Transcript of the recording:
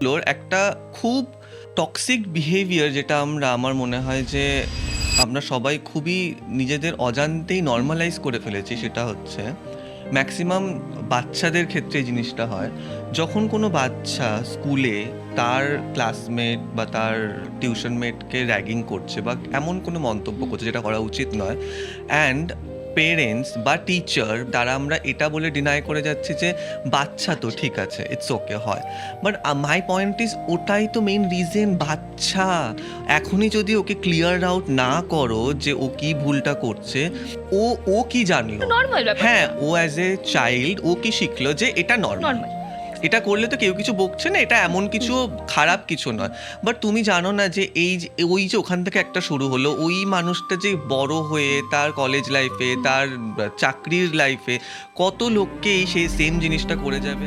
লোর একটা খুব toxic behaviour, যেটা আমার মনে হয় যে আমরা সবাই খুবই নিজেদের অজান্তেই নর্মালাইজ করে ফেলেছি। সেটা হচ্ছে ম্যাক্সিমাম বাচ্চাদের ক্ষেত্রে এই জিনিসটা হয়, যখন কোনো বাচ্চা স্কুলে তার ক্লাসমেট বা তার টিউশন মেটকে র্যাগিং করছে বা এমন কোনো মন্তব্য করছে যেটা করা উচিত নয়, অ্যান্ড পেরেন্টস বা টিচার দ্বারা আমরা এটা বলে ডিনাই করে যাচ্ছি যে বাচ্চা তো ঠিক আছে, ইটস ওকে হয়। বাট মাই পয়েন্ট ইজ, ওটাই তো মেইন রিজন। বাচ্চা এখনই যদি ওকে ক্লিয়ার আউট না করো যে ও কি ভুলটা করছে, ও ও কি জানলো? নর্মাল ব্যাপার। হ্যাঁ, ও অ্যাজ এ চাইল্ড ও কি শিখলো যে এটা নর্মাল, নর্মাল। এটা করলে তো কেউ কিছু বকছে না, এটা এমন কিছু খারাপ কিছু নয়। বাট তুমি জানো না যে ওই যে ওখান থেকে একটা শুরু হলো, ওই মানুষটা যে বড় হয়ে তার কলেজ লাইফে, তার চাকরির লাইফে কত লোককে সেই সেম জিনিসটা করে যাবে।